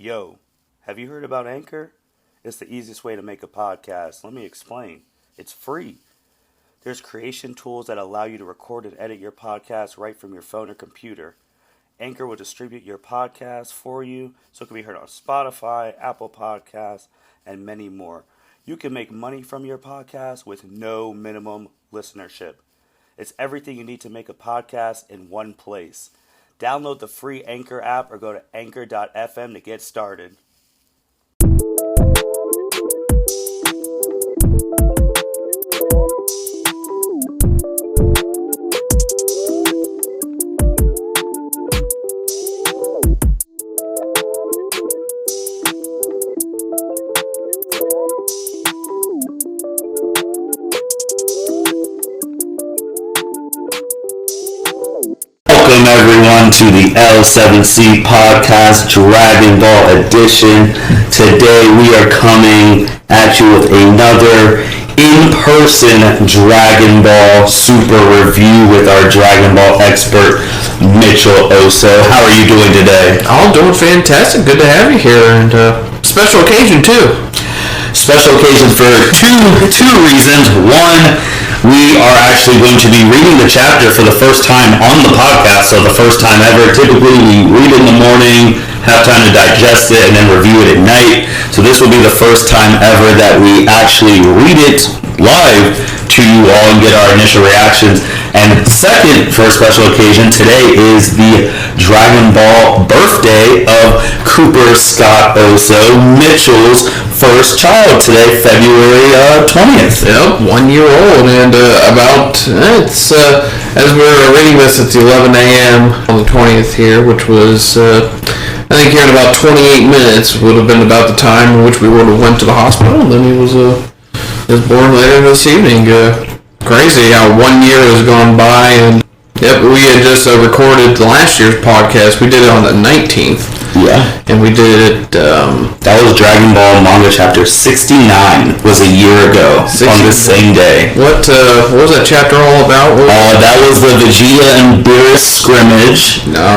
Yo, have you heard about Anchor? It's the easiest way to make a podcast. Let me explain. It's free. There's creation tools that allow you to record and edit your podcast right from your phone or computer. Anchor will distribute your podcast for you so it can be heard on Spotify, Apple Podcasts, and many more. You can make money from your podcast with no minimum listenership. It's everything you need to make a podcast in one place. Download the free Anchor app or go to anchor.fm to get started. Welcome everyone to the L7C podcast Dragon Ball edition. Today we are coming at you with another in-person Dragon Ball Super review with our Dragon Ball expert Mitchell Oso. How are you doing today? I'm doing fantastic. Good to have you here, and special occasion too. Special occasion for two reasons. One, we are actually going to be reading the chapter for the first time on the podcast, so the first time ever. Typically we read it in the morning, have time to digest it, and then review it at night. So this will be the first time ever that we actually read it live to you all and get our initial reactions. And second, for a special occasion, today is the Dragon Ball birthday of Cooper Scott Oso, Mitchell's first child today, February 20th. Yep, 1 year old, and it's as we're reading this, it's 11 a.m. on the 20th here, which was I think here in about 28 minutes would have been about the time in which we would have went to the hospital, and then he was born later this evening. Crazy how 1 year has gone by, and yep, we had just recorded last year's podcast. We did it on the 19th. Yeah. And we did it, that was Dragon Ball Manga Chapter 69, was a year ago, on the same day. What was that chapter all about? That was the Vegeta and Beerus scrimmage. No.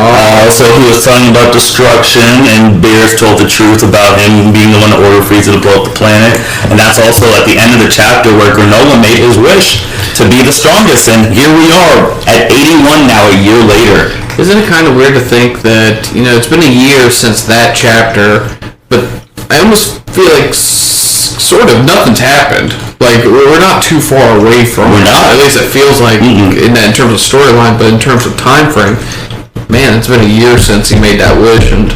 So he was talking about destruction, and Beerus told the truth about him being the one that ordered Frieza to blow up the planet. And that's also at the end of the chapter where Granolah made his wish to be the strongest, and here we are at 81 now, a year later. Isn't it kind of weird to think that, it's been a year since that chapter, but I almost feel like sort of nothing's happened. Like, we're not too far away from it. At least it feels like in terms of storyline, but in terms of time frame, man, it's been a year since he made that wish, and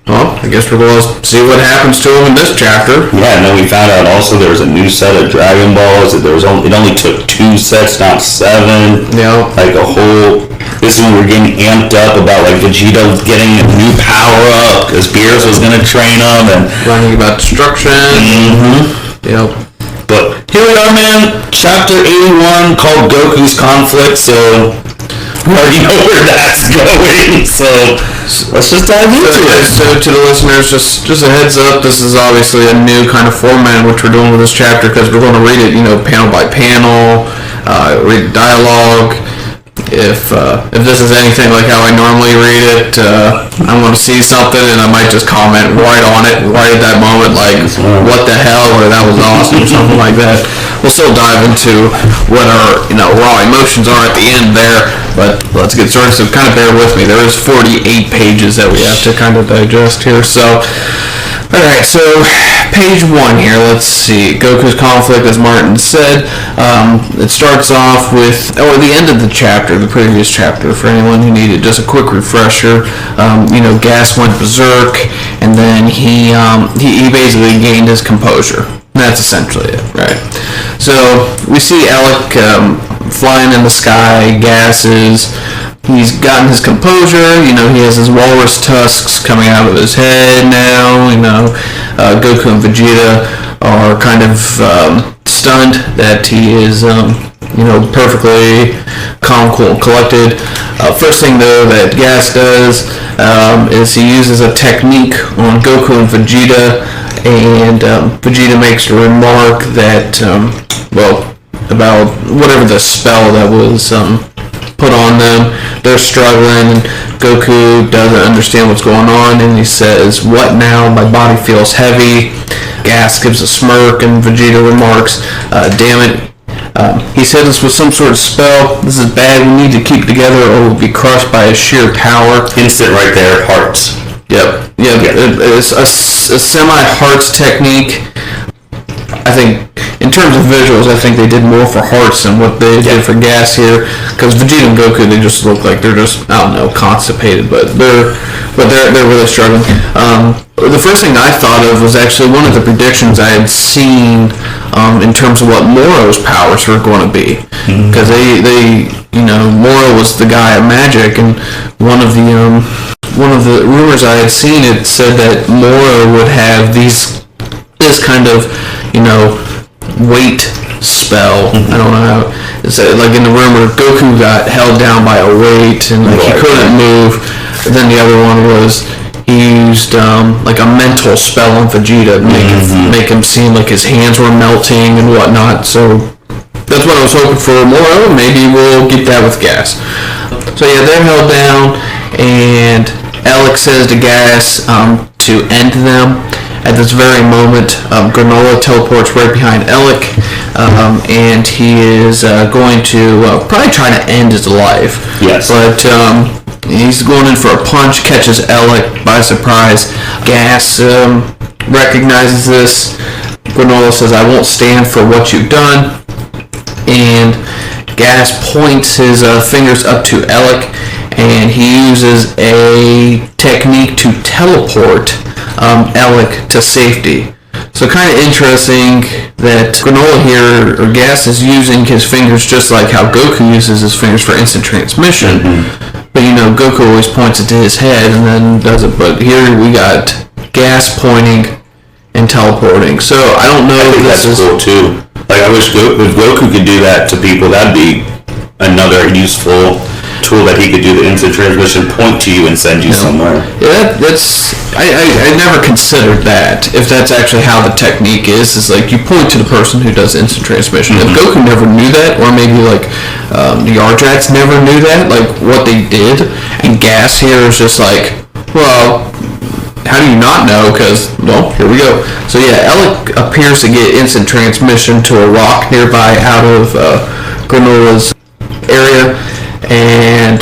well, I guess we're going to see what happens to him in this chapter. Yeah, and then we found out also there was a new set of Dragon Balls. It only took 2 sets, not 7. Yeah. Like a whole... This one we're getting amped up about like Vegeta getting a new power up because Beerus was going to train him and... Learning about destruction. Mm-hmm. Yep. But here we are, man. Chapter 81 called Goku's Conflict, so... We already know where that's going, so let's just dive into it. So to the listeners, just a heads up, this is obviously a new kind of format in which we're doing with this chapter because we're going to read it, panel by panel, read the dialogue. If this is anything like how I normally read it, I'm going to see something and I might just comment right on it, right at that moment, like, what the hell, or that was awesome, or something like that. We'll still dive into what our, raw emotions are at the end there, but let's get started, so kind of bear with me. There is 48 pages that we have to kind of digest here, so... Alright, so page 1 here, let's see. Goku's Conflict, as Martin said. It starts off with, the end of the chapter, the previous chapter, for anyone who needed just a quick refresher. Gas went berserk, and then he basically gained his composure. That's essentially it, right? So we see Elec flying in the sky, gases. He's gotten his composure, he has his walrus tusks coming out of his head now, Goku and Vegeta are kind of stunned that he is, perfectly calm, cool, and collected. First thing, though, that Gas does is he uses a technique on Goku and Vegeta, and Vegeta makes a remark that, about whatever the spell that was put on them, they're struggling, and Goku doesn't understand what's going on, and he says, "What now? My body feels heavy." Gas gives a smirk, and Vegeta remarks, "Damn it. He's hit us with some sort of spell. This is bad. We need to keep together or we'll be crushed by his sheer power." Instant right there, hearts. Yep. It's a semi-hearts technique. I think, in terms of visuals, I think they did more for hearts than what they did for gas here. Because Vegeta and Goku, they just look like they're just, I don't know, constipated, but they're really struggling. The first thing I thought of was actually one of the predictions I had seen in terms of what Moro's powers were going to be. Because they Moro was the guy of magic, and one of the rumors I had seen, it said that Moro would have this kind of, weight spell. I don't know how it's like in the rumor Goku got held down by a weight and he couldn't move. Then the other one was he used like a mental spell on Vegeta to make him seem like his hands were melting and whatnot. So that's what I was hoping for Moro. Maybe we'll get that with Gas. So yeah, they're held down, and Elec says to Gas to end them. At this very moment, Granolah teleports right behind Elec, and he is going to probably try to end his life. Yes. But he's going in for a punch, catches Elec by surprise. Gas recognizes this. Granolah says, "I won't stand for what you've done." And Gas points his fingers up to Elec, and he uses a technique to teleport Elec to safety. So kind of interesting that Granolah here, or Gas, is using his fingers just like how Goku uses his fingers for instant transmission. But Goku always points it to his head and then does it. But here we got Gas pointing and teleporting. So I don't know if this is cool too. Like I wish if Goku could do that to people, that'd be another useful tool that he could do the instant transmission, point to you and send you somewhere. Yeah, I never considered that. If that's actually how the technique is like you point to the person who does instant transmission. If Goku never knew that, or maybe like the Yardrats never knew that, like what they did, and Gas here is just like, well, how do you not know? Because, well, here we go. So yeah, Elec appears to get instant transmission to a rock nearby out of Granolah's area, and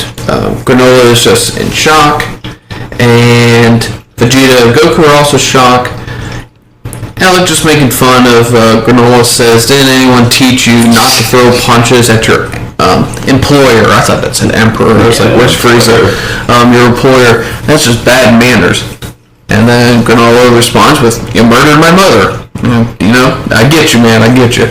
Granolah is just in shock, and Vegeta and Goku are also shocked. Elec just making fun of Granolah says, "Didn't anyone teach you not to throw punches at your employer?" I thought that said emperor. I was like, where's Frieza? Your employer. That's just bad manners. And then Granolah responds with, "You murdered my mother." I get you, man, I get you.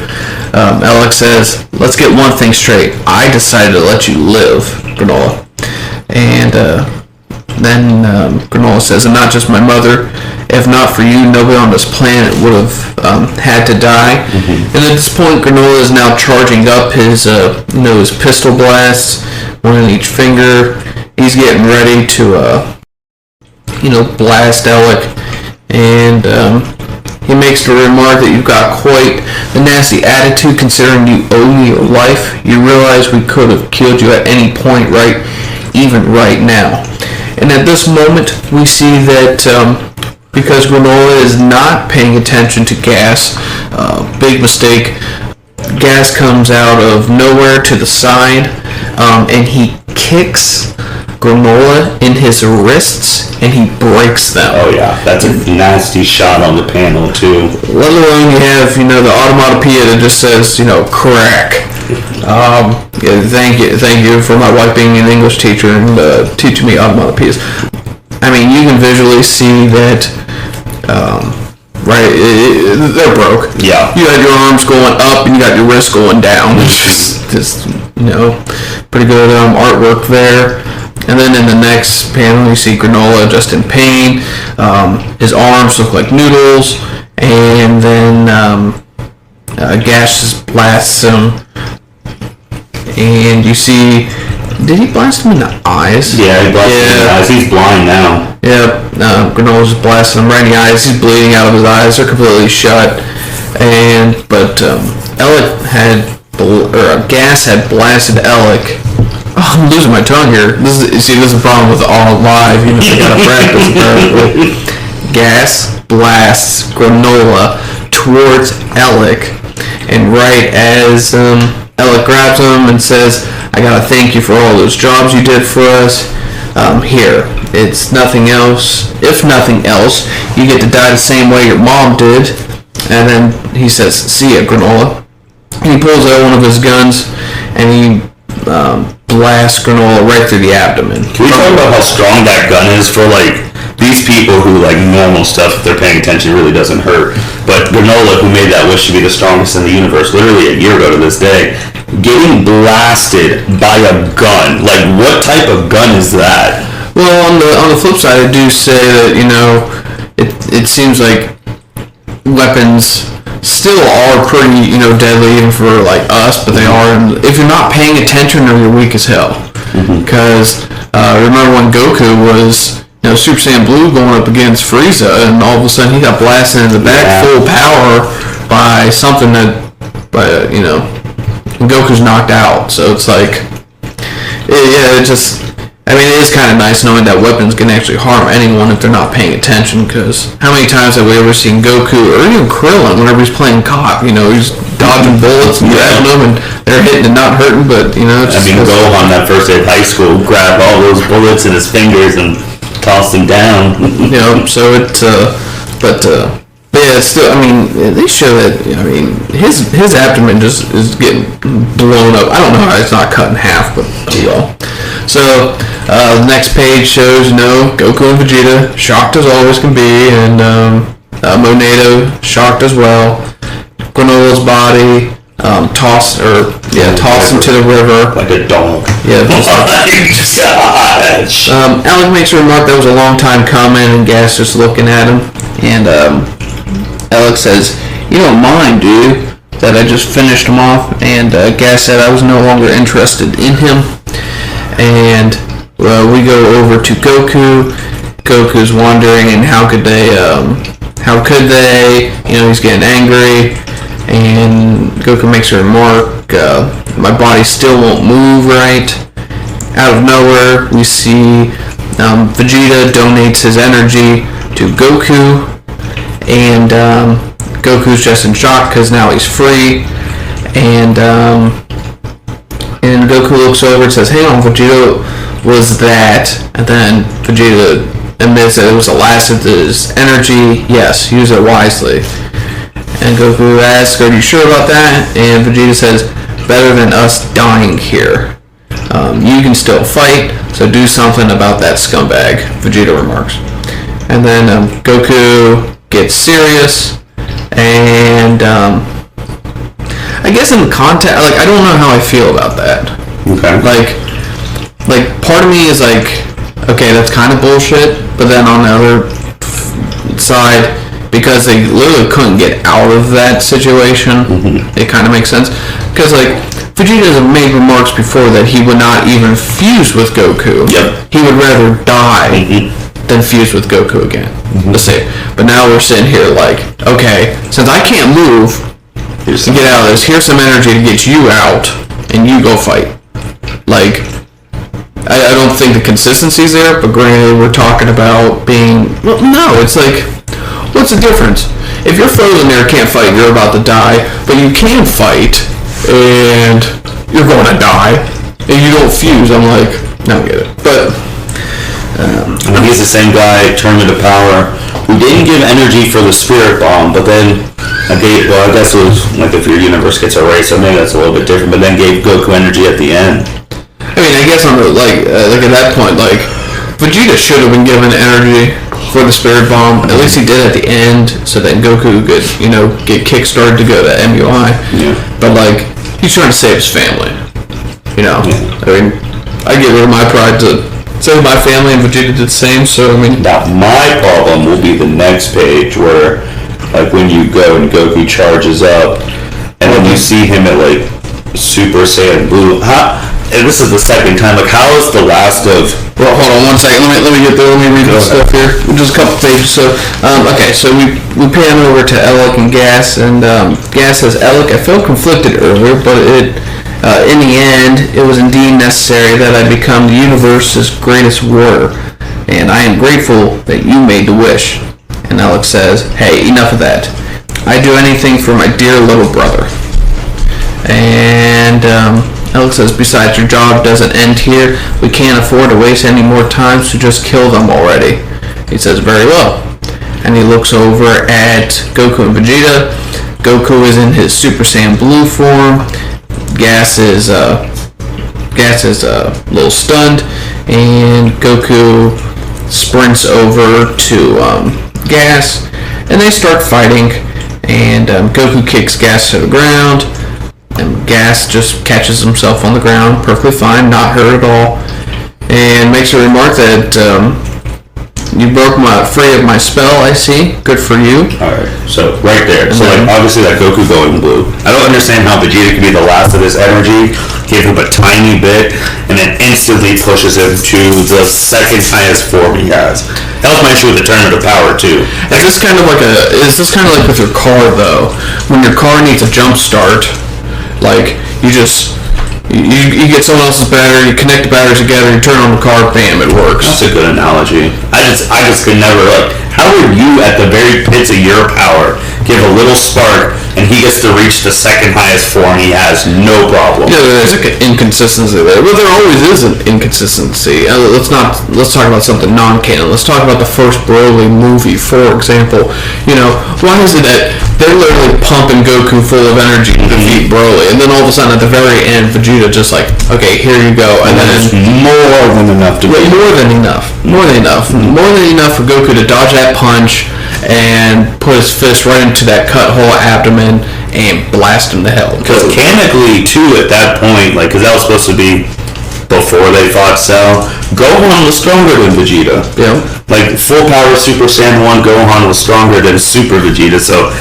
Elec says, "Let's get one thing straight. I decided to let you live, Granolah." And then Granolah says, "And not just my mother. If not for you, nobody on this planet would have had to die." And at this point, Granolah is now charging up his pistol blasts, one in each finger. He's getting ready to blast Elec, and he makes the remark that you've got quite the nasty attitude considering you owe me your life. You realize we could have killed you at any point, right? Even right now. And at this moment, we see that because Granolah is not paying attention to Gas, big mistake, Gas comes out of nowhere to the side, and he kicks Granolah in his wrists, and he breaks them. Oh yeah, that's a nasty shot on the panel too. Let alone you have, the automatopoeia that just says, crack. Thank you for my wife being an English teacher and teaching me automatopoeias. I mean, you can visually see that, they're broke. Yeah. You got your arms going up and you got your wrists going down. Just pretty good artwork there. And then in the next panel, you see Granolah just in pain. His arms look like noodles. And then Gas just blasts him. And you see... Did he blast him in the eyes? Yeah, he blasted him in the eyes. He's blind now. Yeah, Granolah's just blasting him right in the eyes. He's bleeding out of his eyes. They're completely shut. But Elec Gas had blasted Elec Oh, I'm losing my tongue here. This is the problem with all live. You know, they gotta practice apparently. Gas blasts Granolah towards Elec, and right as Elec grabs him and says, "I gotta thank you for all those jobs you did for us. Here, it's nothing else. If nothing else, you get to die the same way your mom did." And then he says, "See ya, Granolah." And he pulls out one of his guns and he blasts Granolah right through the abdomen. Can we talk about how strong that gun is for these people who normal stuff, if they're paying attention, really doesn't hurt. But Granolah, who made that wish to be the strongest in the universe literally a year ago to this day, getting blasted by a gun. What type of gun is that? Well, on the flip side, I do say that, it seems like weapons still are pretty, deadly even for us, but they are. And if you're not paying attention, or you're weak as hell. Because remember when Goku was Super Saiyan Blue going up against Frieza, and all of a sudden he got blasted in the back full power by something that, Goku's knocked out. So it's it is kind of nice knowing that weapons can actually harm anyone if they're not paying attention, because how many times have we ever seen Goku, or even Krillin, whenever he's playing cop, he's dodging bullets and grabbing them, and they're hitting and not hurting, but, Gohan, that first day of high school, grabbed all those bullets in his fingers and tossed them down. So yeah, still, they show that, his abdomen just is getting blown up. I don't know how it's not cut in half, but oh well. So, the next page shows, Goku and Vegeta, shocked as always can be, and Monado, shocked as well. Granolah's body, tossed into the river. Like a dog. Yeah. Elec makes a remark that was a long time coming, and Gas just looking at him, and Elec says, "You don't mind, do you, that I just finished him off?" And Gas said I was no longer interested in him. And we go over to Goku. Goku's wondering, and how could they? He's getting angry, and Goku makes a remark, "My body still won't move right." Out of nowhere, we see Vegeta donates his energy to Goku, and Goku's just in shock because now he's free, and Goku looks over and says, "Hang on, Vegeta, was that?" And then Vegeta admits that it was the last of his energy. Yes, use it wisely. And Goku asks, "Are you sure about that?" And Vegeta says, "Better than us dying here. You can still fight, so do something about that scumbag," Vegeta remarks. And then Goku gets serious, and I guess in the context, I don't know how I feel about that. Okay. Part of me is okay, that's kind of bullshit, but then on the other side, because they literally couldn't get out of that situation, it kind of makes sense. Because, Vegeta has made remarks before that he would not even fuse with Goku. Yep. He would rather die than fuse with Goku again. Let's say. But now we're sitting here okay, since I can't move to get out of this, here's some energy to get you out, and you go fight. I don't think the consistency's there, but granted, we're talking about being... Well, no, it's what's the difference? If you're frozen there, can't fight, you're about to die, but you can fight, and you're going to die, and you don't fuse, I'm I don't get it. But... he's the same guy, Tournament of Power, who didn't give energy for the Spirit Bomb, but then I guess it was if your universe gets erased, so maybe that's a little bit different, but then gave Goku energy at the end. I guess on at that point, Vegeta should have been given energy for the Spirit Bomb. At least he did at the end, so that Goku could, get kickstarted to go to MUI. Yeah. But he's trying to save his family. Yeah. I give it my pride to save my family, and Vegeta did the same. So now my problem will be the next page where, when you go and Goku charges up, and then you see him at Super Saiyan Blue. And this is the second time. How is the last of? Well, hold on 1 second. Let me get there. Let me read this stuff here. Just a couple pages. So, okay. So we pan over to Elec and Gas, and Gas says, "Elec, I felt conflicted earlier, but it In the end, it was indeed necessary that I become the universe's greatest warrior, and I am grateful that you made the wish. And Elec says, hey, enough of that. I do anything for my dear little brother. And Elec says, besides, your job doesn't end here. We can't afford to waste any more time, so just kill them already. He says, very well. And he looks over at Goku and Vegeta. Goku is in his Super Saiyan Blue form. Gas is a little stunned, and Goku sprints over to Gas, and they start fighting. And Goku kicks Gas to the ground, and Gas just catches himself on the ground, perfectly fine, not hurt at all, and makes a remark that you broke free of my spell, I see. Good for you. Alright, so right there. So like obviously that Goku going blue. I don't understand how Vegeta can be the last of his energy, give him a tiny bit, and then instantly pushes him to the second highest form he has. That was my issue with the turn of the power too. Is this kind of like with your car though? When your car needs a jump start, like you get someone else's battery, you connect the batteries together, you turn on the car, bam, it works. That's a good analogy. I just could never, like, how would you at the very pits of your power give a little spark and he gets to reach the second highest form he has, no problem? Yeah, there's like an inconsistency there. Well, there always is an inconsistency. Let's talk about something non-canon. Let's talk about the first Broly movie, for example. You know, why is it that they're literally pumping Goku full of energy to defeat Broly, and then all of a sudden at the very end, Vegeta just like, okay, here you go, and then it's more than enough to beat. More than enough for Goku to dodge that punch and put his fist right into that cut hole abdomen and blast him to hell. Because mechanically, too, at that point, like, because that was supposed to be before they fought Cell, Gohan was stronger than Vegeta. Yeah. Like, full power Super Saiyan 1, Gohan was stronger than Super Vegeta, so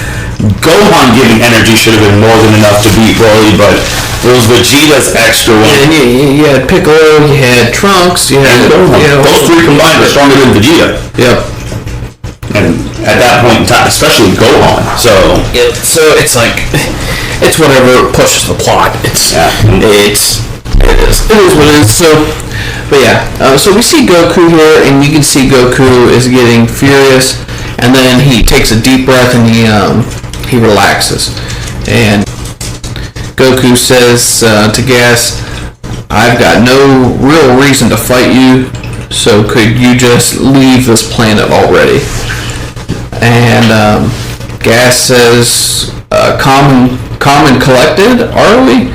Gohan giving energy should have been more than enough to beat Broly, but it was Vegeta's extra one. And you had Piccolo, you had Trunks, you had Gohan. Those three combined are stronger than Vegeta. Yep. And at that point in time, especially Gohan. So it's like, it's whatever pushes the plot. It is what it is. So, but yeah, so we see Goku here, and you can see Goku is getting furious, and then he takes a deep breath and he relaxes, and Goku says to Gas, I've got no real reason to fight you, so could you just leave this planet already? And Gas says, calm and collected, are we?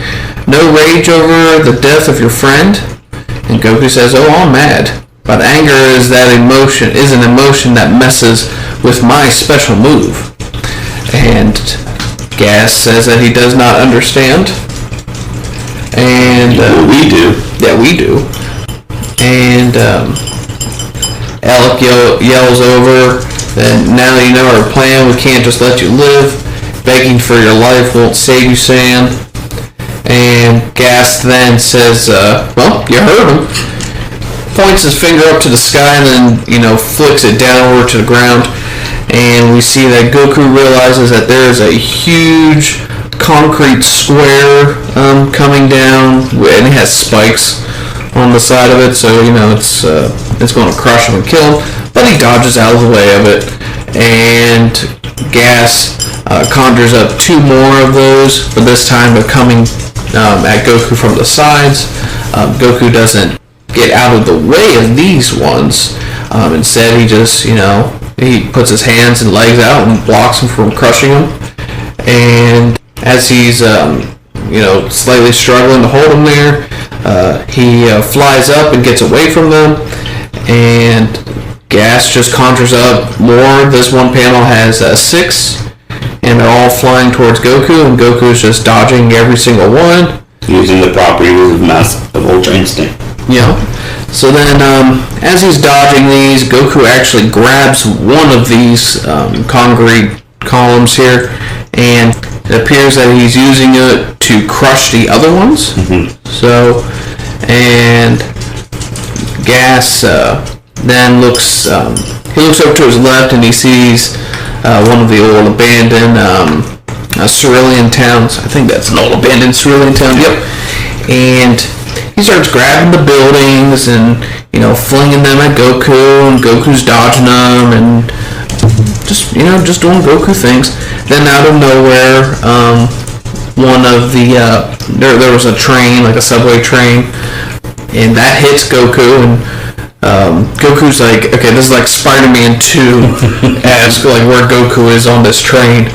No rage over the death of your friend? And Goku says, oh, I'm mad. But anger is an emotion that messes with my special move. And Gas says that he does not understand. And we do. Yeah, we do. And Elec yells over that now that you know our plan, we can't just let you live. Begging for your life won't save you, Saiyan. And Gas then says, well, you heard him. Points his finger up to the sky and then, flicks it downward to the ground. And we see that Goku realizes that there is a huge concrete square coming down, and it has spikes on the side of it, so it's going to crush him and kill him. But he dodges out of the way of it, and Gas conjures up two more of those, but this time they're coming at Goku from the sides. Goku doesn't get out of the way of these ones. Instead, he just, he puts his hands and legs out and blocks them from crushing him. And as he's, slightly struggling to hold him there, he flies up and gets away from them. And Gas just conjures up more. This one panel has 6. And they're all flying towards Goku, and Goku's just dodging every single one. Using the properties of Ultra Instinct. Yeah. So then, as he's dodging these, Goku actually grabs one of these concrete columns here, and it appears that he's using it to crush the other ones. Mm-hmm. So, and Gas then looks over to his left, and he sees one of the old abandoned Cerulean towns. I think that's an old abandoned Cerulean town. Yep. and he starts grabbing the buildings and, flinging them at Goku, and Goku's dodging them, and just doing Goku things. Then out of nowhere, one of the, there was a train, like a subway train, and that hits Goku, and Goku's like, okay, this is like Spider-Man 2 as like where Goku is on this train,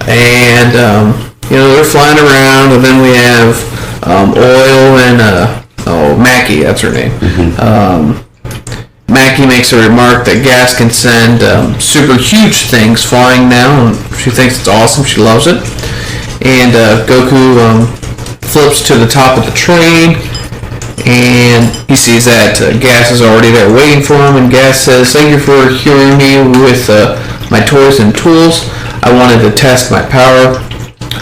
and they're flying around, and then we have Oil and Mackie, that's her name. Mackie makes a remark that Gas can send super huge things flying now, and she thinks it's awesome. She loves it. And Goku flips to the top of the train, and he sees that Gas is already there waiting for him, and Gas says, "Thank you for healing me with my toys and tools. I wanted to test my power.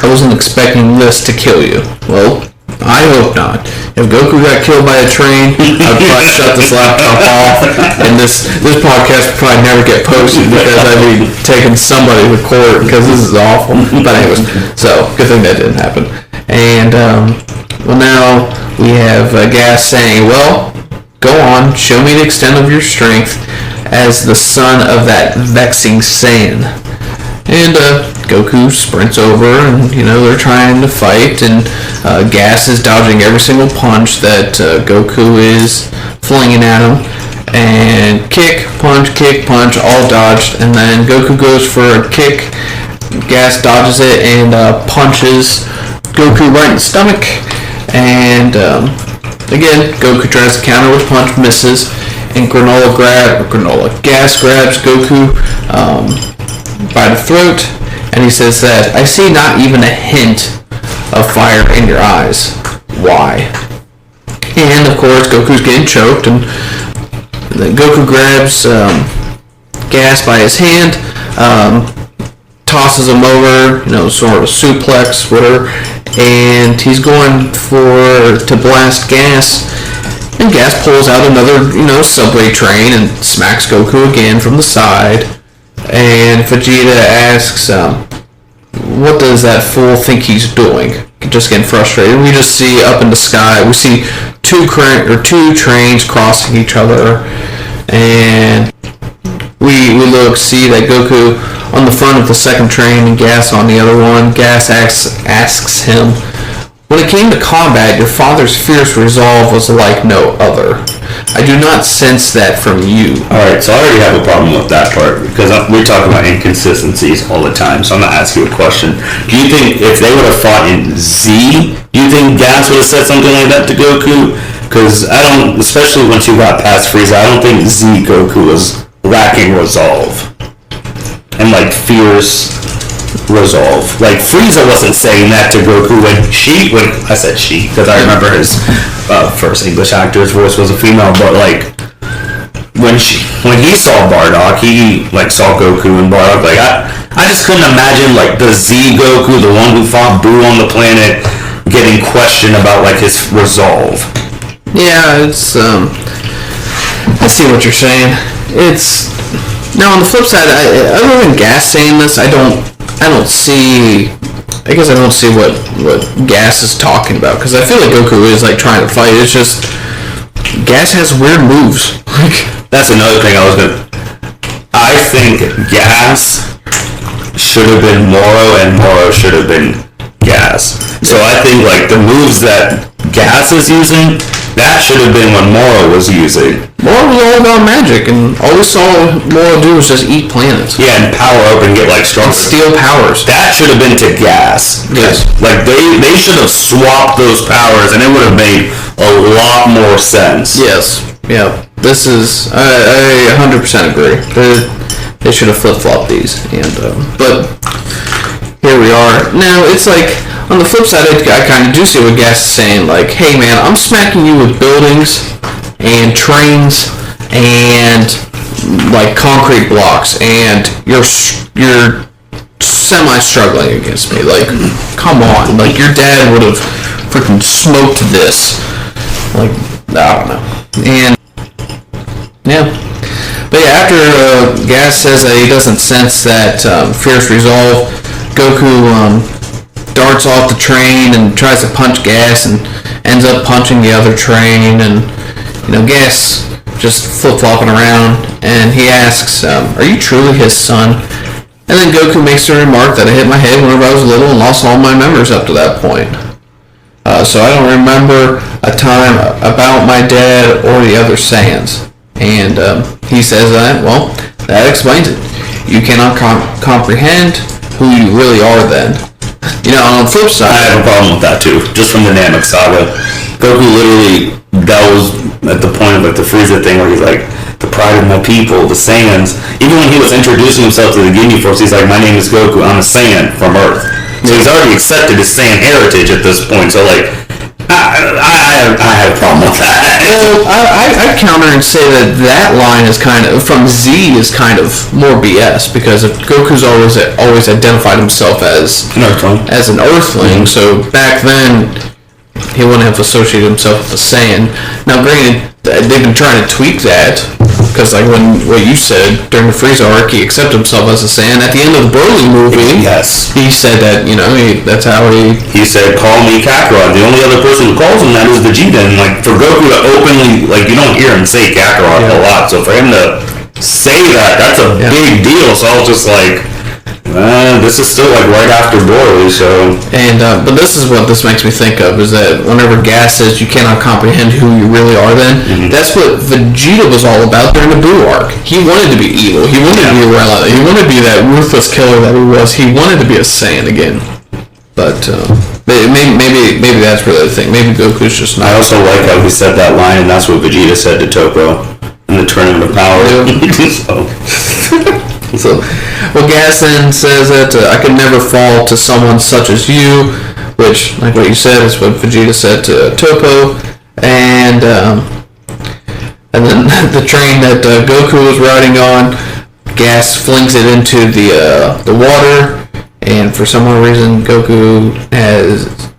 I wasn't expecting this to kill you." Well, I hope not. If Goku got killed by a train, I'd probably shut this laptop off, and this podcast would probably never get posted because I'd be taking somebody to court because this is awful. But anyways, so good thing that didn't happen. And now we have Gas saying, "Well, go on, show me the extent of your strength as the son of that vexing Saiyan." And Goku sprints over, and they're trying to fight, and Gas is dodging every single punch that Goku is flinging at him, and kick, punch, all dodged, and then Goku goes for a kick, Gas dodges it and punches Goku right in the stomach, and again Goku tries to counter with a punch, misses, and Gas grabs Goku by the throat, and he says that, "I see not even a hint of fire in your eyes. Why?" And of course Goku's getting choked, and then Goku grabs Gas by his hand, tosses him over, sort of a suplex, whatever, and he's going to blast Gas, and Gas pulls out another, subway train and smacks Goku again from the side. And Vegeta asks, what does that fool think he's doing? Just getting frustrated. We just see up in the sky, we see two trains crossing each other, and we see that Goku on the front of the second train and Gas on the other one. Gas asks him, "When it came to combat, your father's fierce resolve was like no other. I do not sense that from you." Alright, so I already have a problem with that part, because we talk about inconsistencies all the time, so I'm going to ask you a question. Do you think if they would have fought in Z, do you think Gas would have said something like that to Goku? Because I don't, especially once you got past Frieza, I don't think Z Goku was lacking resolve. And like fierce resolve. Like Frieza wasn't saying that to Goku when I said she, because I remember his first English actor's voice was a female, but like when he saw Bardock, he like saw Goku and Bardock. Like I just couldn't imagine like the Z Goku, the one who fought Boo on the planet, getting questioned about like his resolve. Yeah, it's I see what you're saying. It's now on the flip side, other than Gas saying this, I don't see what Gas is talking about, because I feel like Goku is like trying to fight. It's just Gas has weird moves. Like that's another thing I think Gas should have been Moro, and Moro should have been Gas. So I think like the moves that Gas is using, that should have been what Moro was using. Moro was all about magic, and all we saw Moro do was just eat planets. Yeah, and power up and get like stronger. Steal powers. That should have been to Gas. Yes. Like they should have swapped those powers, and it would have made a lot more sense. Yes. Yeah. This is I 100% agree. They should have flip-flopped these, and but here we are. Now it's like, on the flip side, I kind of do see what Gas is saying. Like, hey man, I'm smacking you with buildings and trains and like concrete blocks, and you're semi-struggling against me. Like, come on. Like, your dad would have freaking smoked this. Like, I don't know. And yeah. But yeah, after Gas says that he doesn't sense that fierce resolve, Goku darts off the train and tries to punch Gas, and ends up punching the other train, and Gas just flip-flopping around, and he asks, are you truly his son? And then Goku makes the remark that I hit my head whenever I was little and lost all my memories up to that point. So I don't remember a time about my dad or the other Saiyans. And he says that, well, that explains it. You cannot comprehend who you really are then. On the flip side... I have a problem with that too, just from the Namek Saga. Goku literally, that was at the point of like the Frieza thing where he's like, the pride of my people, the Saiyans. Even when he was introducing himself to the Ginyu Force, he's like, my name is Goku, I'm a Saiyan from Earth. So he's already accepted his Saiyan heritage at this point, so like, I have a problem with that. Well, I'd counter and say that line is kind of, from Z, is kind of more BS, because Goku's always identified himself as an Earthling, so back then, he wouldn't have associated himself with a Saiyan. Now, granted, they've been trying to tweak that, because like what you said during the Frieza arc, he accepted himself as a Saiyan. At the end of the Broly movie, yes, he said that that's how he said, "Call me Kakarot." The only other person who calls him that is Vegeta, and like for Goku to openly, like, you don't hear him say Kakarot a lot, so for him to say that's a big deal. So I was just like, this is still like right after Broly, so. And but this is what this makes me think of, is that whenever Gas says you cannot comprehend who you really are then, that's what Vegeta was all about during the Buu arc. He wanted to be evil. He wanted to be Rella. He wanted to be that ruthless killer that he was. He wanted to be a Saiyan again. But maybe that's really the thing. Maybe Goku's just not. I also like how he said that line, and that's what Vegeta said to Toppo in the Tournament of Power. So, Gas then says that I could never fall to someone such as you, which, like what you said, is what Vegeta said to Toppo, and then the train that Goku was riding on, Gas flings it into the water, and for some odd reason, Goku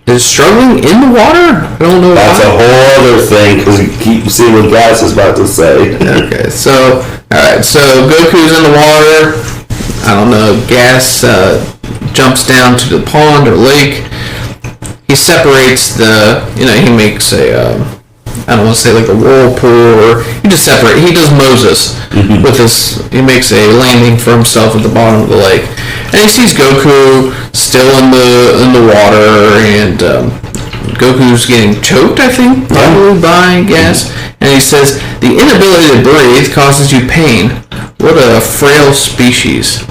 is struggling in the water. I don't know. That's a whole other thing, because you keep seeing what Gas is about to say. Okay, so. Alright, so Goku's in the water. I don't know, Gas jumps down to the pond or lake. He separates he makes a, I don't want to say like a whirlpool, or he does Moses with his, he makes a landing for himself at the bottom of the lake. And he sees Goku still in the water, and Goku's getting choked, I think, probably by Gas. And he says, the inability to breathe causes you pain. What a frail species.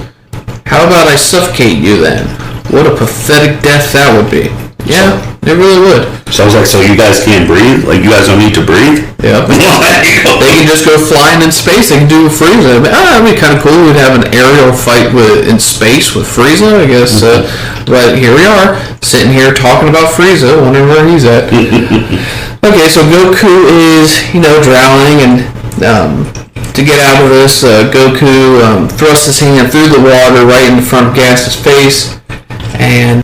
How about I suffocate you then? What a pathetic death that would be. Yeah, it really would. So I was like, so you guys can't breathe? Like, you guys don't need to breathe? Yep. They can just go flying in space. They can do Frieza. That'd be kind of cool. We'd have an aerial fight in space with Frieza, I guess. But here we are, sitting here talking about Frieza, wondering where he's at. Okay, so Goku is, drowning, and to get out of this, Goku thrusts his hand through the water right in front of Gas's face, and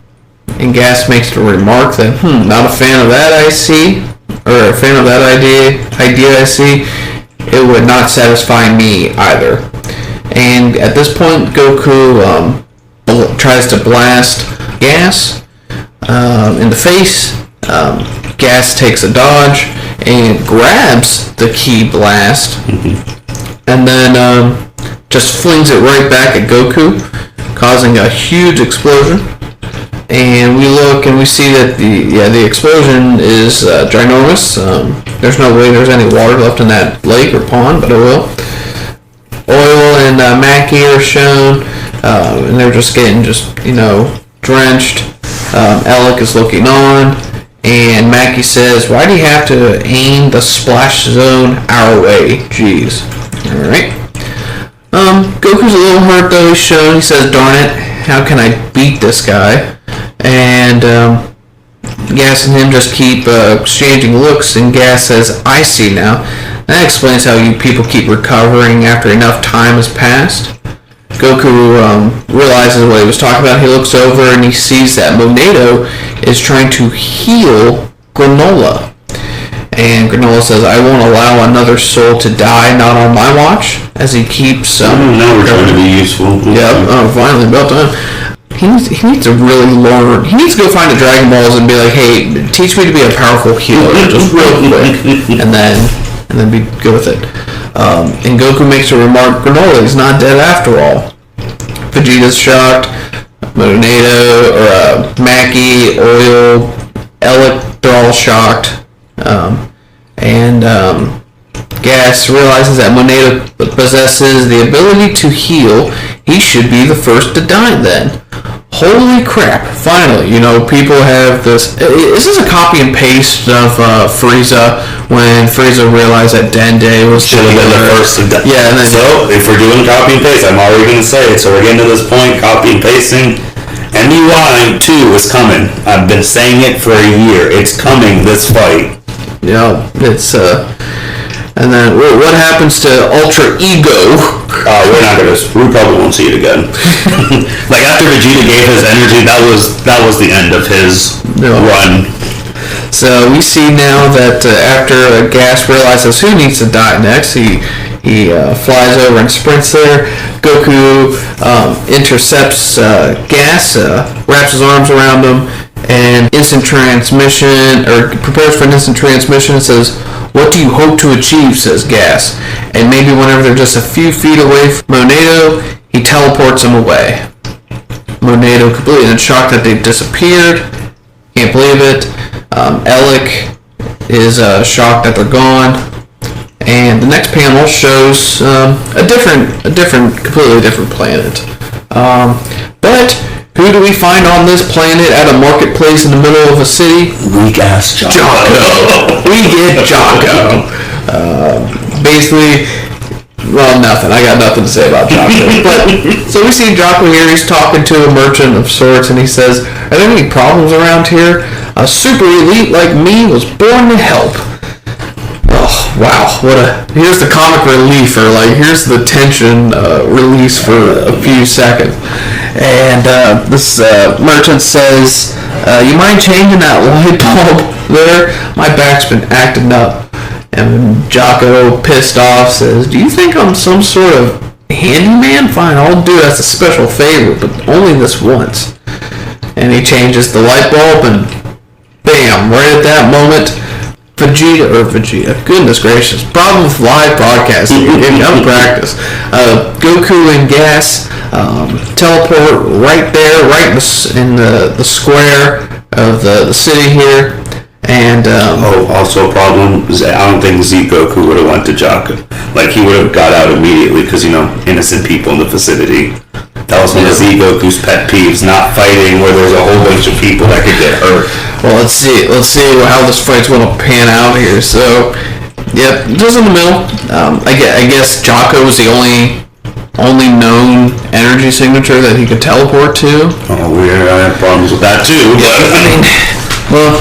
Gas makes the remark that, not a fan of that I see, or a fan of that idea I see. It would not satisfy me either. And at this point, Goku tries to blast Gas in the face. Gas takes a dodge and grabs the ki blast, and then just flings it right back at Goku, causing a huge explosion. And we look and we see that the explosion is ginormous. There's no way there's any water left in that lake or pond, but it will. Oil and Mackie are shown, and they're just getting drenched. Elec is looking on, and Mackie says, "Why do you have to aim the splash zone our way? Jeez." All right. Goku's a little hurt though. He's shown. He says, "Darn it, how can I beat this guy?" And Gas and him just keep exchanging looks, and Gas says, "I see now." That explains how you people keep recovering after enough time has passed. Goku realizes what he was talking about. He looks over and he sees that Monado is trying to heal Granolah. And Granolah says, "I won't allow another soul to die, not on my watch," as he keeps... now we're trying to be useful. Yeah, finally, about time. he needs to really learn. He needs to go find the Dragon Balls and be like, hey, teach me to be a powerful healer, just real quick, and then be good with it. And Goku makes a remark, Granolah is not dead after all. Vegeta's shocked. Monado, or Maki, Oil, Elec, they're all shocked. And Gas realizes that Monado possesses the ability to heal. He should be the first to die then. Holy crap, finally, people have this. This is a copy and paste of Frieza, when Frieza realized that Dende was should have been the first to die. Yeah, and then, so, if we're doing copy and paste, I'm already going to say it, so we're getting to this point, copy and pasting. MUI 2 is coming. I've been saying it for a year. It's coming, this fight. Yeah, it's, and then what happens to Ultra Ego? We probably won't see it again. Like, after Vegeta gave his energy, that was the end of his run. So we see now that after Gas realizes who needs to die next, he flies over and sprints there. Goku intercepts Gas, wraps his arms around him, and instant transmission, or prepares for an instant transmission, and says, "What do you hope to achieve?" says Gas. And maybe whenever they're just a few feet away from Monado, he teleports him away. Monado, completely in shock that they've disappeared, can't believe it. Elec is shocked that they're gone. And the next panel shows a completely different planet. But who do we find on this planet at a marketplace in the middle of a city? Weak ass Jocko. We get Jocko. Basically, well, nothing. I got nothing to say about Jocko. But so we see Jocko here. He's talking to a merchant of sorts, and he says, "Are there any problems around here? A super elite like me was born to help." Oh, wow. Here's the comic relief, or here's the tension release for a few seconds. And this merchant says, "You mind changing that light bulb there? My back's been acting up." And Jocko, pissed off, says, "Do you think I'm some sort of handyman? Fine, I'll do it as a special favor, but only this once." And he changes the light bulb, and bam, right at that moment, Vegeta, goodness gracious, problem with live broadcasting, out of practice. Goku and Gas teleport right there, right in the square of the city here. And also a problem is that I don't think Goku would have went to Jocko. He would have got out immediately because innocent people in the vicinity. That was one of Goku's pet peeves, not fighting where there's a whole bunch of people that could get hurt. Well, let's see how this fight's going to pan out here. So, yep, just in the middle. I guess Jocko was the only known energy signature that he could teleport to. Oh, I have problems with that too. Well,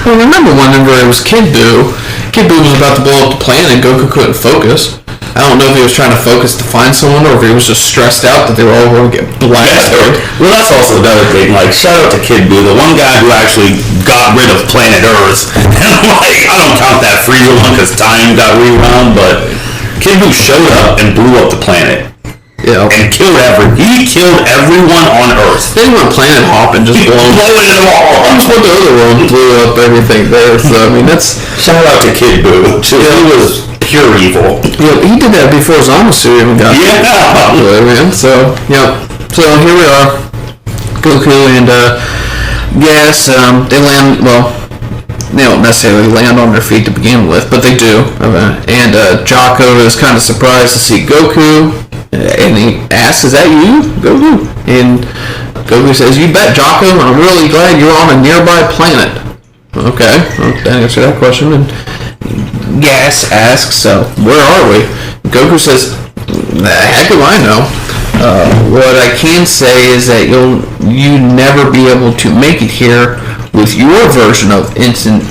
remember whenever it was Kid Buu? Kid Buu was about to blow up the planet and Goku couldn't focus. I don't know if he was trying to focus to find someone or if he was just stressed out that they were all going to get blasted. Well, that's also another thing. Shout out to Kid Buu, the one guy who actually got rid of planet Earth. And I don't count that Frieza one because time got rewound, but Kid Buu showed up and blew up the planet. Yeah. And killed everyone on Earth. They went planet hop and just blow it all. Just what the other one blew up everything there. So that's shout out to Kid Buu. He was pure evil. Yeah, he did that before Zamasu even got popular, man. So So here we are. Goku and Gas. They land. Well, they don't necessarily land on their feet to begin with, but they do. And Jocko is kind of surprised to see Goku. And he asks, "Is that you, Goku?" And Goku says, "You bet, Jocko. I'm really glad you're on a nearby planet." Okay, well, that answers that question. And Gas asks, "So where are we?" Goku says, "The heck do I know? What I can say is that you never be able to make it here with your version of instant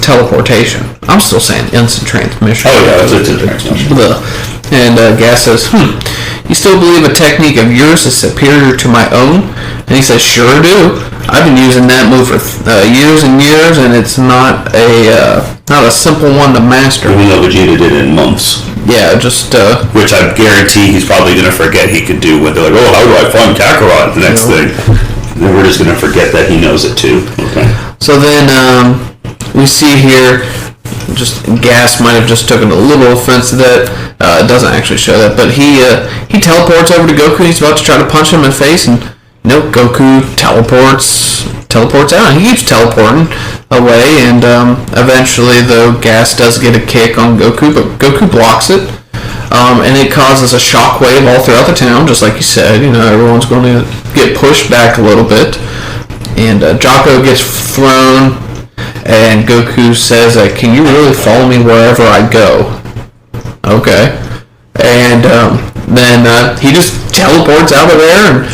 teleportation." I'm still saying instant transmission. Oh yeah, it's instant transmission. And Gas says, "You still believe a technique of yours is superior to my own?" And he says, "Sure do. I've been using that move for years and years, and it's not a simple one to master." Even though Vegeta did it in months. Yeah, just which I guarantee he's probably gonna forget he could do when they're like, oh, how do I find Kakarot? The next thing, then we're just gonna forget that he knows it too. Okay. So then we see here, just Gas might have just taken a little offense to that. It doesn't actually show that, but he teleports over to Goku. He's about to try to punch him in the face, and Goku teleports out. He keeps teleporting away, and eventually, though, Gas does get a kick on Goku, but Goku blocks it, and it causes a shockwave all throughout the town, just like you said. Everyone's going to get pushed back a little bit, and Jocko gets thrown, and Goku says, can you really follow me wherever I go? Okay. And then he just teleports out of there, and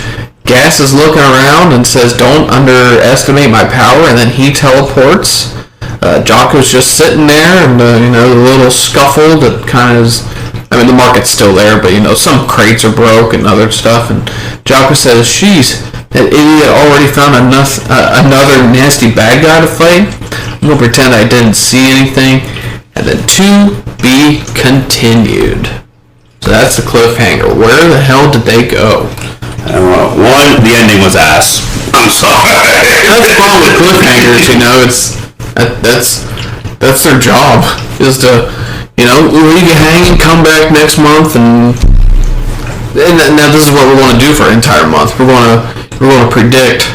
Gas is looking around and says, don't underestimate my power, and then he teleports. Jocko's just sitting there, and the little scuffle that kind of is, the market's still there, but some crates are broke and other stuff, and Jocko says, sheesh, that idiot already found another nasty bad guy to fight. I'm gonna pretend I didn't see anything, and then to be continued. So that's the cliffhanger. Where the hell did they go? One, the ending was ass. I'm sorry. That's the problem with cliffhangers, that's their job, is to, leave you hanging, come back next month, and now this is what we want to do for an entire month. We're going to predict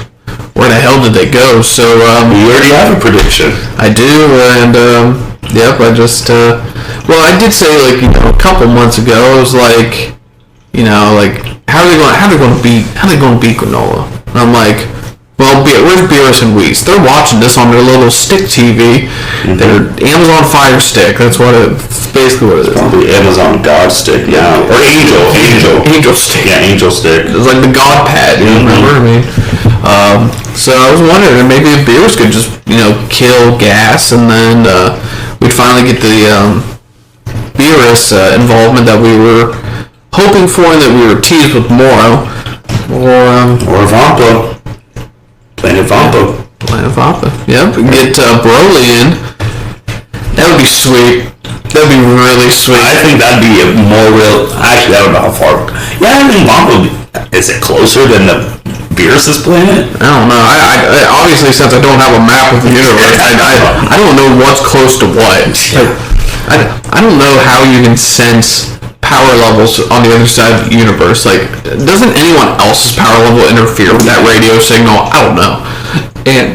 where the hell did they go. So you already have a prediction. I do, and yep, I just I did say a couple months ago, I was like, how are they going to beat Granolah? And I'm like, well, where's Beerus and Whis? They're watching this on their little stick TV. Mm-hmm. Their Amazon Fire Stick. That's basically what it is. Probably Amazon God Stick now. Or Angel Stick. Yeah, Angel Stick. It's like the God Pad, remember? So I was wondering, maybe if Beerus could just, kill Gas, and then we'd finally get the Beerus involvement that we were hoping for, and that we were teased with Moro. Or Vampa. Planet Vampa. Yep. Get Broly in. That would be sweet. That'd be really sweet. I think that'd be a more real. Actually, I don't know how far. Yeah, I think Vampa. Is it closer than the Beerus' planet? I don't know. I obviously, since I don't have a map of the universe, I don't know what's close to what. I don't know how you can sense power levels on the other side of the universe. Doesn't anyone else's power level interfere with that radio signal? I don't know. And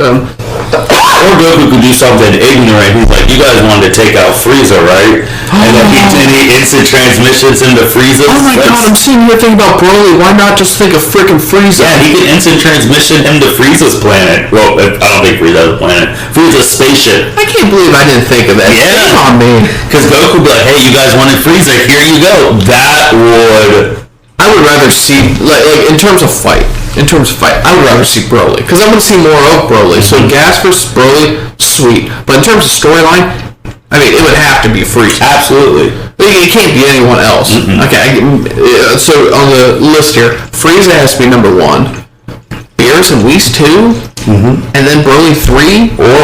or Goku could do something ignorant. He's like, you guys wanted to take out Frieza, right? And then he instant transmissions into Frieza. Oh my god, I'm sitting here thinking about Broly. Why not just think of frickin' Frieza? Yeah, he can instant transmission him to Frieza's planet. Well, I don't think Frieza has a planet. Frieza's spaceship. I can't believe I didn't think of that. Yeah. Shame on me. Because Goku would be like, hey, you guys wanted Frieza, here you go. I would rather see, in terms of fight, I would rather see Broly, because I want to see more of Broly. So Gas versus Broly, sweet. But in terms of storyline, it would have to be Frieza. Absolutely. It can't be anyone else. Mm-hmm. Okay, so on the list here, Frieza has to be number 1. Beerus and Whis 2. Mm-hmm. And then Broly 3? Or,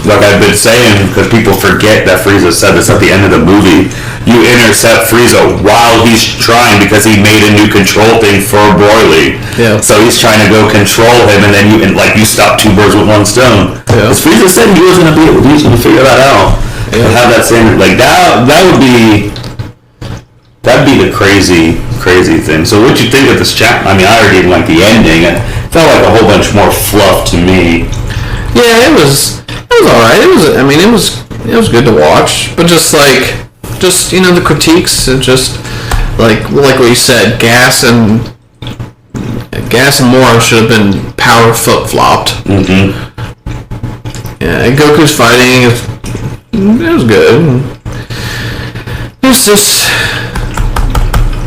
like I've been saying, because people forget that Frieza said this at the end of the movie, you intercept Frieza while he's trying, because he made a new control thing for Broly. Yeah. So he's trying to go control him, and then you stop 2 birds with 1 stone. Yeah. Because Frieza said he was going to figure that out. Yeah. And have that same, that would be... That'd be the crazy thing. So what'd you think of this chapter? I already didn't like the ending. It felt like a whole bunch more fluff to me. Yeah, it was alright. It was good to watch. But just the critiques, and just like what you said, Gas and Moro should have been power flip-flopped. Mm-hmm. Yeah, Goku's fighting, it was good. It was just...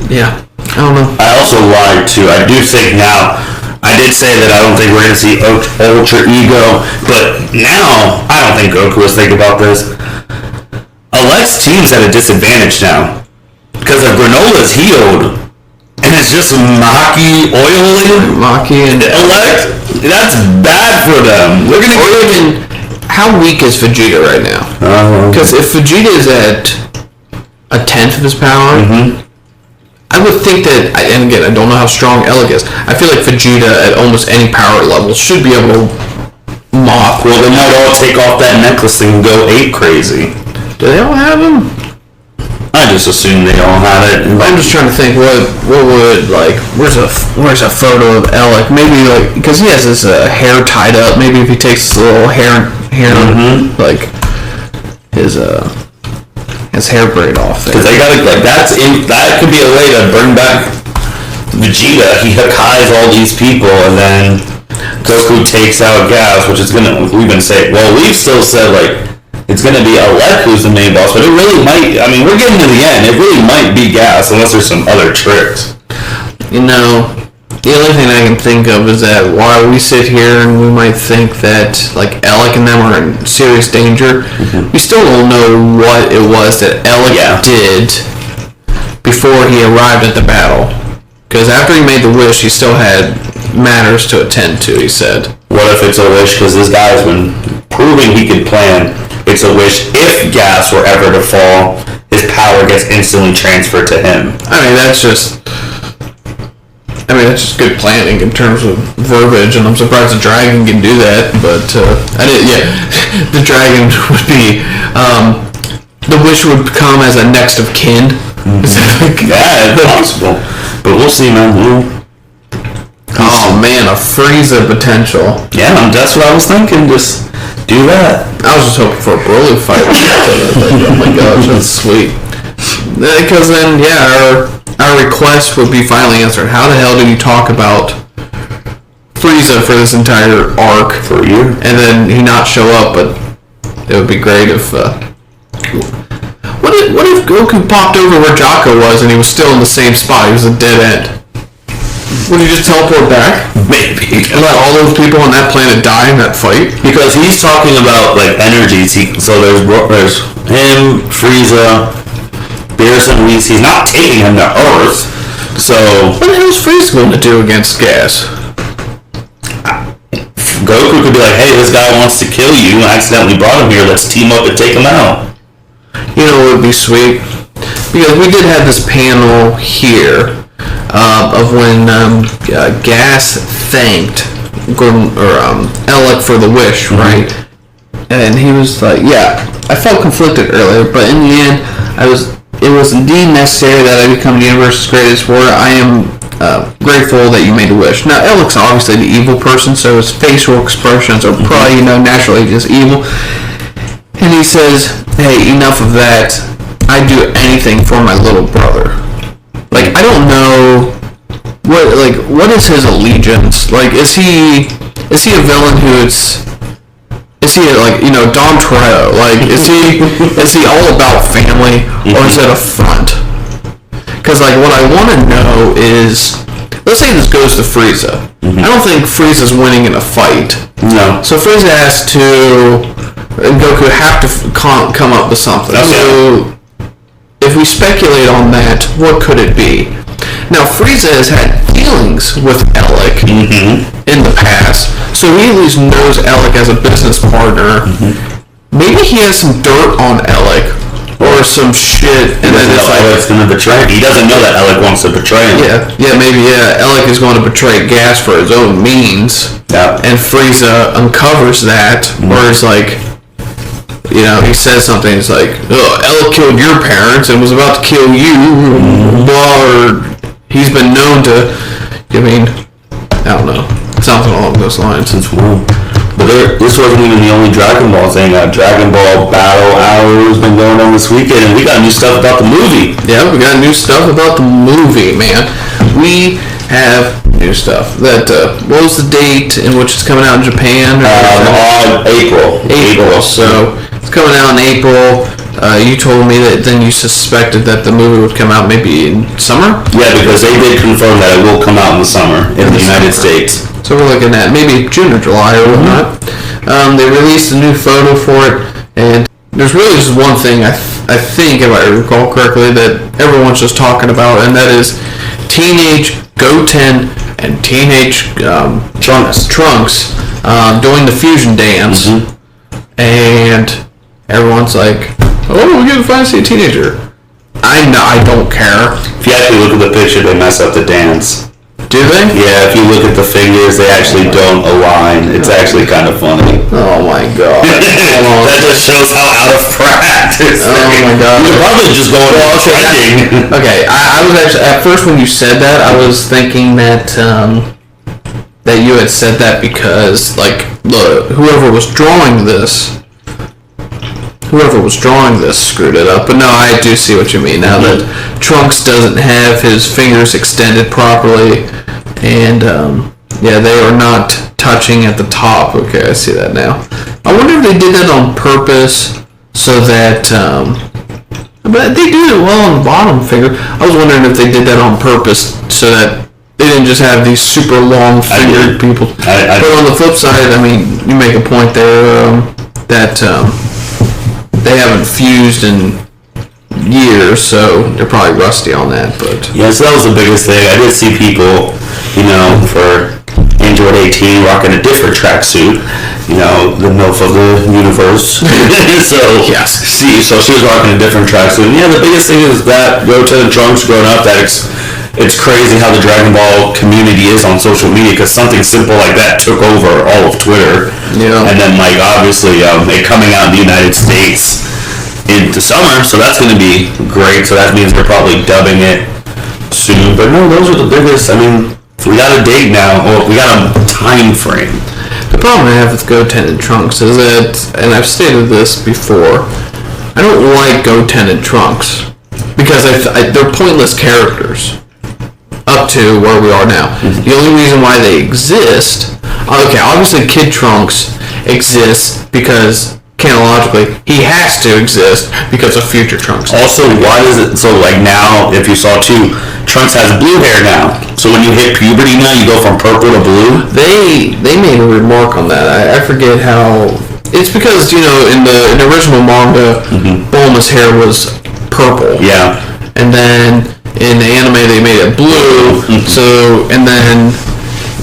Yeah, I don't know. I also lied too. I do think now, I did say that I don't think we're going to see Ultra Ego, but now, I don't think Goku was thinking about this. Elec's team's at a disadvantage now, because if Granola's healed, and it's just Maki oiling, Maki and Elec, that's bad for them. We're going to how weak is Vegeta right now? Because if Vegeta is at a tenth of his power. I would think that, and again, I don't know how strong Elec is. I feel like Vegeta at almost any power level should be able to mop. Well, they might all take off that necklace thing and go ape crazy. Do they all have him? I just assume they all have it. I'm just trying to think what would, like, where's a photo of Elec? Maybe, like, because he has his hair tied up. Maybe if he takes his little hair like, his hair braid off there. Because they gotta, like, that could be a way to bring back Vegeta. He Hakai's all these people, and then Goku takes out Gas, which is gonna, we've still said, like, it's gonna be Elec who's the main boss, but it really might, I mean, we're getting to the end, it really might be Gas, unless there's some other tricks. You know, the only thing I can think of is that while we sit here and we might think that, like, Elec and them are in serious danger, we still don't know what it was that Elec did before he arrived at the battle. Because after he made the wish, he still had matters to attend to, he said. What if it's a wish, because this guy's been proving he could plan, it's a wish if Gas were ever to fall, his power gets instantly transferred to him. I mean, that's just good planning in terms of verbiage, and I'm surprised the dragon can do that, but, the dragon would be, the wish would come as a next of kin. Yeah, it's possible. But we'll see, man. Oh, man, a Frieza potential. Yeah, that's what I was thinking, just do that. I was just hoping for a Broly fight. Oh my gosh, that's sweet. Because then, our request would be finally answered. How the hell did you talk about Frieza for this entire arc? For a year. And then he not show up, but it would be great if... What if Goku popped over where Jocko was and he was still in the same spot? He was a dead end. Would he just teleport back? Maybe. And let all those people on that planet die in that fight? Because he's talking about, like, energies. So there's him, Frieza, Beerus and Whis. He's not taking him to Earth. So what the hell is Frieza going to do against Gas? Goku could be like, hey, this guy wants to kill you. I accidentally brought him here. Let's team up and take him out. You know what would be sweet? Because we did have this panel here of when Gas thanked Elec for the wish, right? And he was like, I felt conflicted earlier, but in the end, it was indeed necessary that I become the universe's greatest warrior. I am grateful that you made a wish. Now, Elec's obviously the evil person, so his facial expressions are probably, naturally just evil. And he says, hey, enough of that. I'd do anything for my little brother. Like, I don't know what is his allegiance? Like, is he a villain is he like, Don Toretto? Like, is he all about family, or is it a front? Because, like, what I want to know is, let's say this goes to Frieza. I don't think Frieza's winning in a fight. No. So Frieza has to, and Goku have to come up with something. Okay. So if we speculate on that, what could it be? Now, Frieza has had feelings with Elec in the past, so he at least knows Elec as a business partner. Maybe he has some dirt on Elec, or some shit, and then it's like Elec's gonna betray him. He doesn't know that Elec wants to betray him. Maybe Elec is going to betray Gas for his own means. Yeah. And Frieza uncovers that, or is like, he says something, it's like, Elec killed your parents and was about to kill you, or he's been known to, I don't know, something along those lines. But this wasn't even the only Dragon Ball thing. Dragonball Battle Hour has been going on this weekend, and we got new stuff about the movie. Yeah, we got new stuff about the movie, man. We have new stuff. What was the date in which it's coming out in Japan? April. So it's coming out in April. You told me that then you suspected that the movie would come out maybe in summer? Yeah, because they did confirm that it will come out in the summer in the United States. So we're looking at maybe June or July or whatnot. They released a new photo for it, and there's really just one thing I think, if I recall correctly, that everyone's just talking about, and that is teenage Goten and teenage Trunks doing the fusion dance, and everyone's like, oh, we get to finally see a teenager. I don't care. If you actually look at the picture, they mess up the dance. Do they? Yeah, if you look at the fingers, they actually don't align. It's actually kind of funny. Oh my god. That just shows how out of practice. Oh my god. You're probably just going trending. Okay, I was actually, at first when you said that, I was thinking that that you had said that because, like, whoever was drawing this screwed it up. But no, I do see what you mean now that Trunks doesn't have his fingers extended properly, and yeah, they are not touching at the top. Okay, I see that now. I wonder if they did that on purpose so that but they do it well on the bottom finger. I was wondering if they did that on purpose so that they didn't just have these super long fingered people. But on the flip side, I mean, you make a point there that they haven't fused in years, so they're probably rusty on that. But yeah, so that was the biggest thing. I did see people, for Android 18 rocking a different tracksuit. The MILF of the universe. So yes, so she was rocking a different tracksuit. Yeah, the biggest thing is that Goten and Trunks growing up. That it's crazy how the Dragon Ball community is on social media, because something simple like that took over all of Twitter. Yeah. And then, like, obviously, it coming out in the United States into summer, so that's going to be great. So that means they're probably dubbing it soon. But no, those are the biggest. I mean, we got a date now, or we got a time frame. The problem I have with Goten and Trunks is that, and I've stated this before, I don't like Goten and Trunks because they're pointless characters. Up to where we are now. The only reason why they exist, okay, obviously Kid Trunks exists because canonically he has to exist because of future Trunks. Also, why is it so, like, now, if you saw too, Trunks has blue hair now. So when you hit puberty now, you go from purple to blue. They made a remark on that. I forget how. It's because in the original manga, Bulma's hair was purple. Yeah. And then in the anime they made it blue. So, and then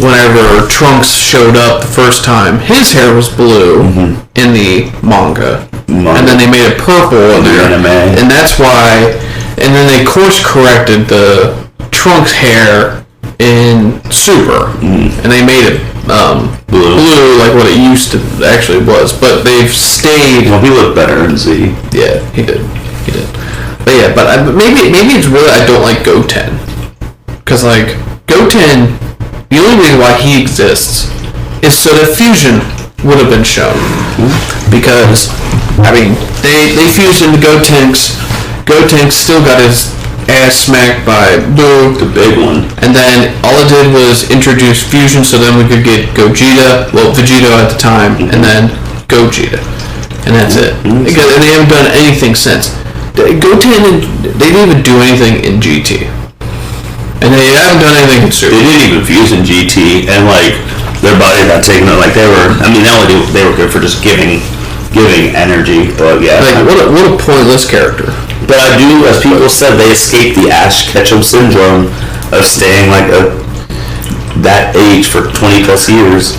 whenever Trunks showed up the first time, his hair was blue in the manga. And then they made it purple in the anime. And that's why, and then they course corrected the Trunks hair in Super. And they made it blue like what it used to actually was. But they've stayed. Well, he looked better in Z. Yeah, he did. But yeah, but maybe it's really I don't like Goten, because like Goten, the only reason why he exists is so that fusion would have been shown. Because I mean they fused into Gotenks. Gotenks still got his ass smacked by Blue, the big one, and then all it did was introduce fusion, so then we could get Vegeta at the time, and then Gogeta, and that's it. Because they haven't done anything since. Goten, they didn't even do anything in GT. And they haven't done anything in Super. They didn't even fuse in GT, and like their body got taken out. Like they were good for just giving energy, but yeah. Like what a pointless character. But I do, as people said, they escaped the Ash Ketchum syndrome of staying like that age for 20 plus years.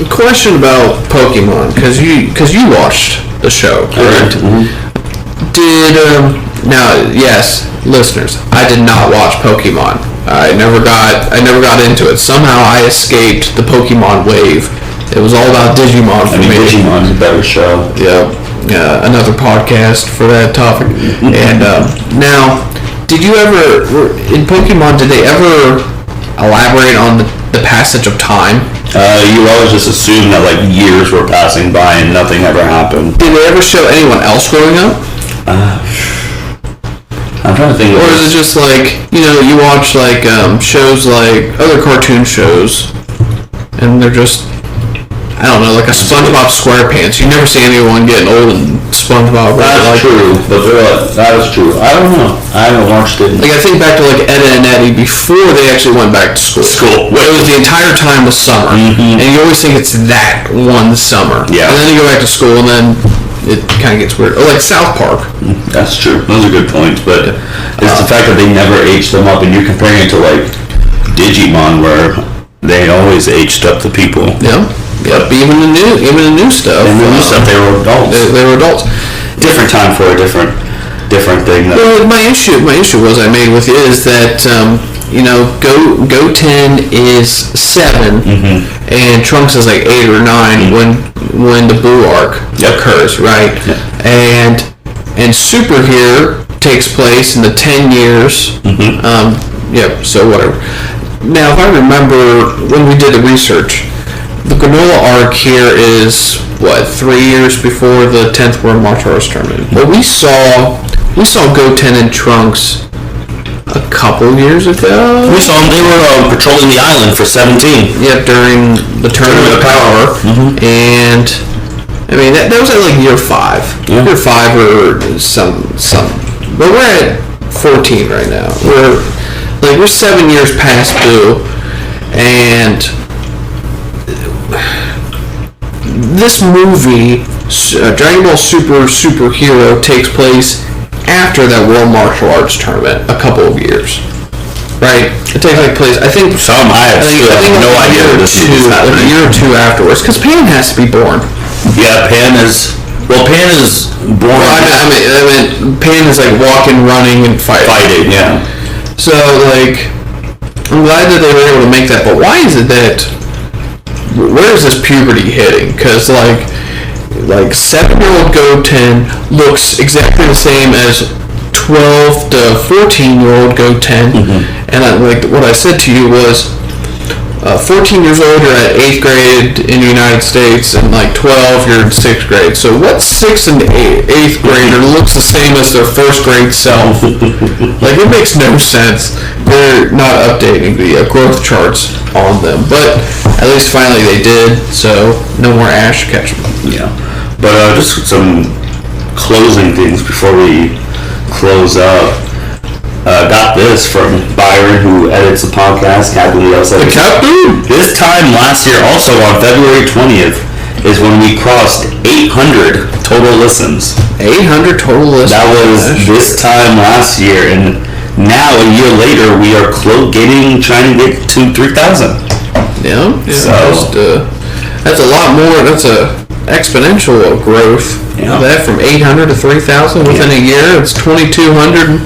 The question about Pokemon, because you watched the show, correct? Now, yes, listeners, I did not watch Pokemon. I never got into it. Somehow I escaped the Pokemon wave. It was all about Digimon for me. Digimon's a better show. Yeah, another podcast for that topic. And now, did you ever, in Pokemon, did they ever elaborate on the passage of time? You always just assume that like years were passing by and nothing ever happened. Did they ever show anyone else growing up? I'm trying to think. Or is it just like, you watch like shows like other cartoon shows, and they're just, I don't know, like a SpongeBob SquarePants. You never see anyone getting old in SpongeBob. That's true. But that is true. I don't know. I haven't watched it. Like I think back to like Ed and Eddie before they actually went back to school. It was the entire time was summer, and you always think it's that one summer. Yeah. And then you go back to school, and then it kind of gets weird. Or like South Park. That's true. Those are good points. But it's the fact that they never aged them up, and you're comparing it to like Digimon, where they always aged up the people. Yeah. Yep. Even the new stuff. In the new stuff, they were adults. They were adults. Different time for a different different thing. Well, my issue was I made with it is that Goten is 7, and Trunks is like 8 or 9 when the Blue arc occurs, right? Yep. And Super Hero takes place in the 10 years. So whatever. Now, if I remember when we did the research, the Granolah arc here is 3 years before the 10th World Martial Arts Tournament. But we saw Goten and Trunks a couple years ago. We saw them. They were patrolling the island for 17. Yeah, during the Tournament of Power, and I mean that was at like year 5. Yeah. Year 5 or some. But we're at 14 right now. We're 7 years past due, and this movie, Dragonball Super Super Hero, takes place after that World Martial Arts Tournament, a couple of years, right? It takes place, I think. I have no idea what this is happening. A year or two afterwards, because Pan has to be born. Yeah, Pan is born. Well, I mean, Pan is like walking, running, and fighting. Yeah. So I'm glad that they were able to make that. But why is it that? Where is this puberty hitting? Because 7-year-old Goten looks exactly the same as 12 to 14-year-old Goten, and what I said to you was 14 years old you're at 8th grade in the United States, and 12 you're in 6th grade. So what 6th and 8th grader looks the same as their 1st grade self? It makes no sense. They're not updating the growth charts on them, but at least finally they did, so no more Ash Ketchum. Yeah. But just some closing things before we close up. Got this from Byron, who edits the podcast, Captain the Elec. The Captain! This time last year, also on February 20th, is when we crossed 800 total listens. 800 total listens? That was this time last year, and now a year later, we are trying to get to 3,000. Yeah. So that's a lot more. That's a exponential growth. Yeah. That from 800 to 3,000 within a year. It's 2,200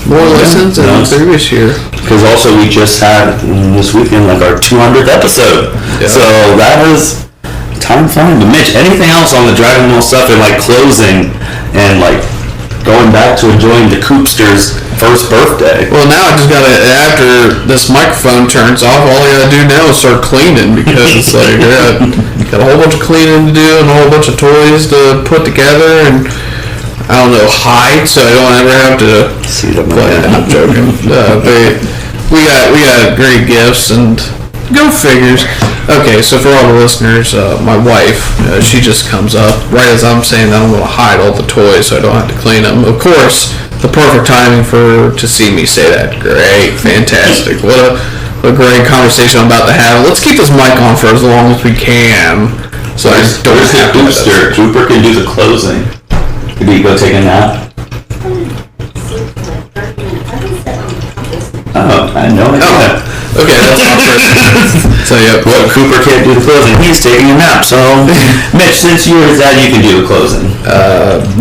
more listens than the previous year. Because also we just had this weekend our 200th episode. Yeah. So that was time flying. But Mitch, anything else on the Dragon Ball stuff and closing and going back to enjoying the Coopster's first birthday? Well, now I just gotta, after this microphone turns off, all I gotta do now is start cleaning, because it's got a whole bunch of cleaning to do and a whole bunch of toys to put together, and I don't know, hide, so I don't ever have to see them. I'm joking. We got great gifts, and go figures. Okay, so for all the listeners, my wife, she just comes up right as I'm saying that I'm going to hide all the toys so I don't have to clean them. Of course, the perfect timing for her to see me say that. Great, fantastic. What a great conversation I'm about to have. Let's keep this mic on for as long as we can. So I don't have to. Cooper can do the closing. Could you go take a nap? Oh, I know. Okay, that's awkward. So yeah, well, Cooper can't do the closing. He's taking a nap. So, Mitch, since you were his dad, you can do the closing.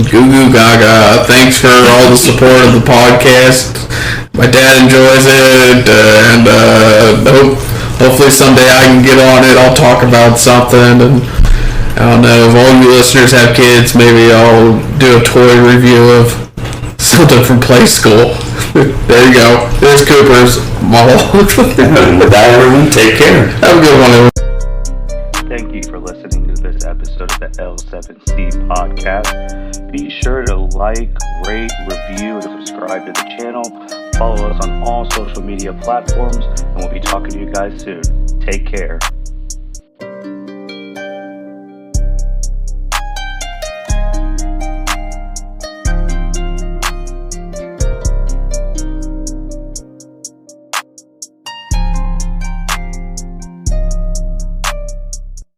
Goo goo gaga. Thanks for all the support of the podcast. My dad enjoys it, and hopefully someday I can get on it. I'll talk about something, and I don't know, if all you listeners have kids, maybe I'll do a toy review of something from Play School. There you go. There's Cooper's model. And with that, everyone, take care. Have a good one, everyone. Thank you for listening to this episode of the L7C podcast. Be sure to like, rate, review, and subscribe to the channel. Follow us on all social media platforms, and we'll be talking to you guys soon. Take care.